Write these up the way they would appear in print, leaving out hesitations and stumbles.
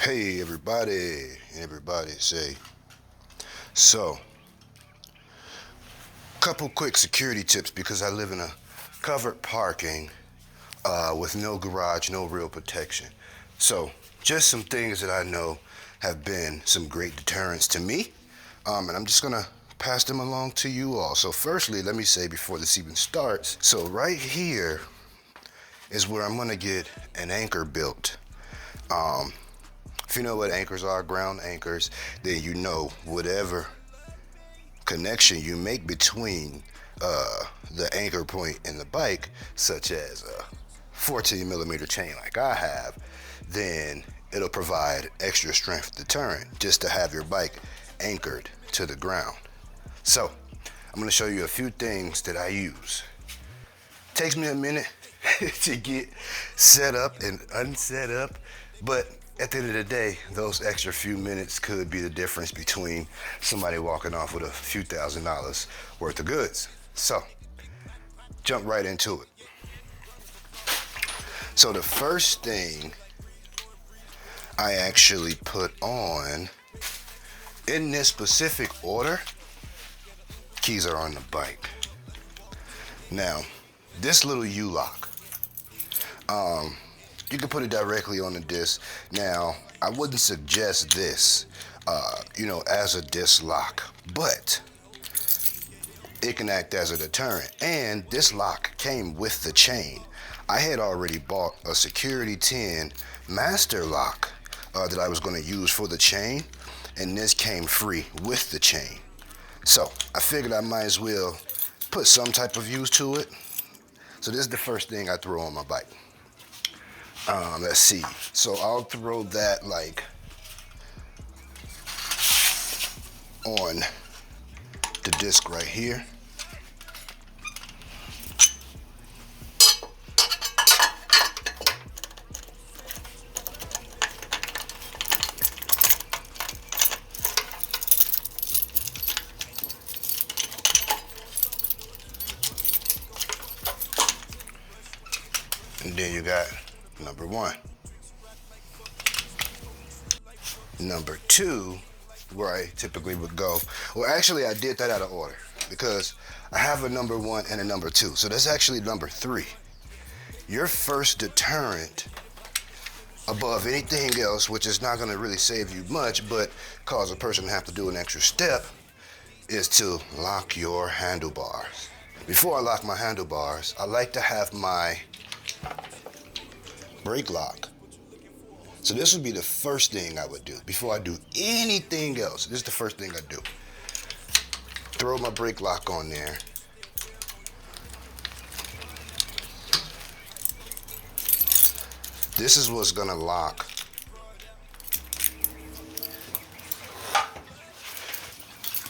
Hey everybody say. So, couple quick security tips because I live in a covered parking with no garage, no real protection. So, just some things that I know have been some great deterrents to me, and I'm just gonna pass them along to you all. So firstly, let me say before this even starts, so right here is where I'm gonna get an anchor built. If you know what anchors are, ground anchors, then you know whatever connection you make between the anchor point and the bike, such as a 14 millimeter chain like I have, then it'll provide extra strength deterrent just to have your bike anchored to the ground. So I'm gonna show you a few things that I use. Takes me a minute to get set up and unset up, but at the end of the day, those extra few minutes could be the difference between somebody walking off with a few $1,000s worth of goods. So, jump right into it. So the first thing I actually put on, in this specific order, keys are on the bike. Now, this little U-lock, you can put it directly on the disc. Now, I wouldn't suggest this, as a disc lock, but it can act as a deterrent. And this lock came with the chain. I had already bought a Security 10 master lock that I was going to use for the chain, and this came free with the chain. So I figured I might as well put some type of use to it. So this is the first thing I throw on my bike. Let's see. So I'll throw that like on the disc right here. And then you got number one. Number two, where I typically would go, well, actually I did that out of order because I have a number one and a number two. So that's actually number three. Your first deterrent above anything else, which is not gonna really save you much, but cause a person to have to do an extra step, is to lock your handlebars. Before I lock my handlebars, I like to have my brake lock. So this would be the first thing I would do before I do anything else. This is the first thing I do. Throw my brake lock on there. This is what's gonna lock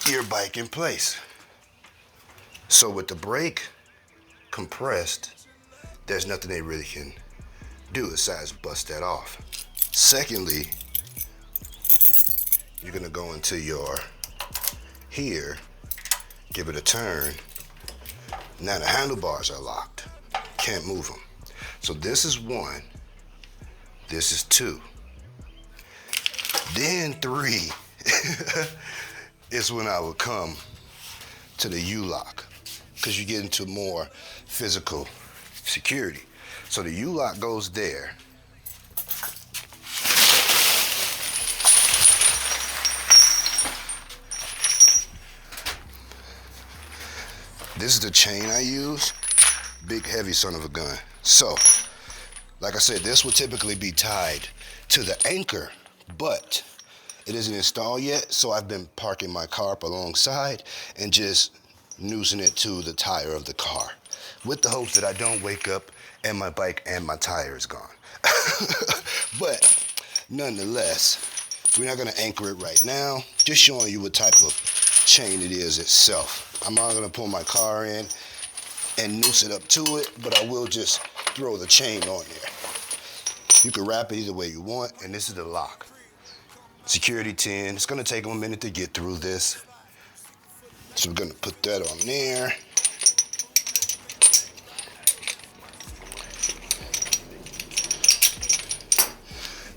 your bike in place. So with the brake compressed, there's nothing they really can do besides bust that off. Secondly, you're gonna go into your here, give it a turn. Now the handlebars are locked. Can't move them. So this is one, this is two. Then three is when I would come to the U-lock, because you get into more physical security. So the U-lock goes there. This is the chain I use. Big, heavy son of a gun. So, like I said, this would typically be tied to the anchor, but it isn't installed yet, so I've been parking my car up alongside and just noosing it to the tire of the car, with the hopes that I don't wake up and my bike and my tire is gone. But nonetheless, we're not gonna anchor it right now, just showing you what type of chain it is itself. I'm not gonna pull my car in and noose it up to it, but I will just throw the chain on there. You can wrap it either way you want, and this is the lock. Security 10, it's gonna take them a minute to get through this. So we're gonna put that on there.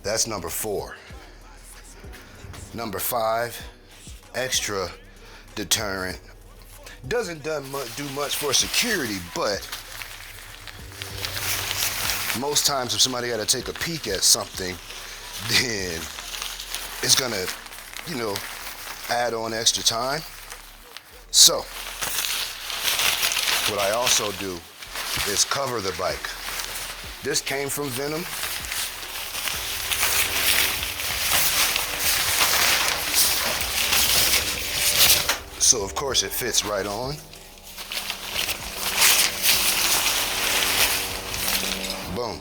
That's number 4. Number 5, extra deterrent. Doesn't do much for security, but most times if somebody got to take a peek at something, then it's gonna, add on extra time. So what I also do is cover the bike. This came from Venom. So of course it fits right on. Boom.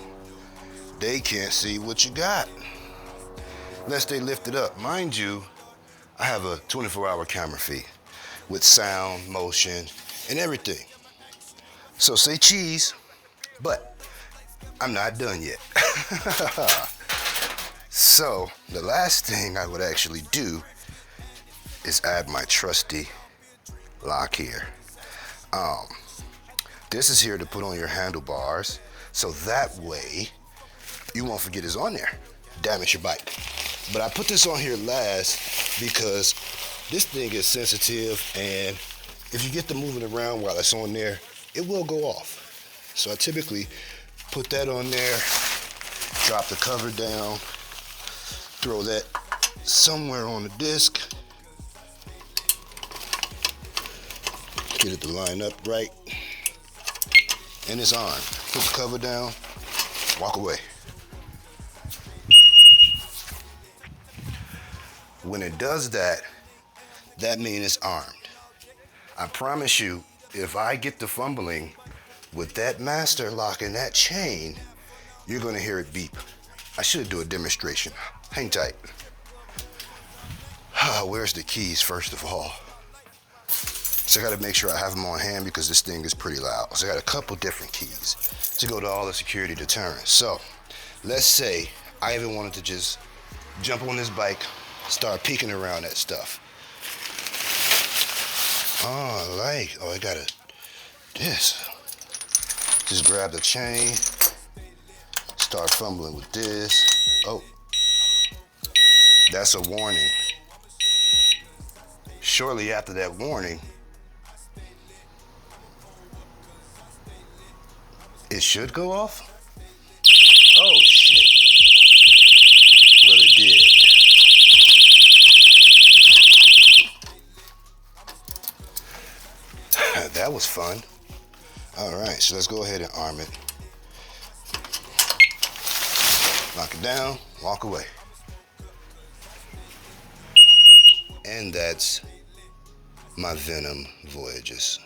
They can't see what you got unless they lift it up. Mind you, I have a 24-hour camera feed with sound, motion, and everything. So say cheese, but I'm not done yet. So the last thing I would actually do is add my trusty lock here. This is here to put on your handlebars, so that way you won't forget it's on there, damage your bike. But I put this on here last because this thing is sensitive, and if you get to moving around while it's on there, it will go off. So I typically put that on there, drop the cover down, throw that somewhere on the disc, get it to line up right, and it's on. Put the cover down, walk away. When it does that, that means it's armed. I promise you, if I get to fumbling with that master lock and that chain, you're gonna hear it beep. I should do a demonstration. Hang tight. Where's the keys, first of all? So I gotta make sure I have them on hand because this thing is pretty loud. So I got a couple different keys to go to all the security deterrents. So let's say I even wanted to just jump on this bike, start peeking around that stuff. Oh, I got this. Just grab the chain, start fumbling with this. Oh, that's a warning. Shortly after that warning, it should go off. Oh, shit. Well, it did. That was fun. All right, so let's go ahead and arm it. Lock it down, walk away. And that's my Venom Voyages.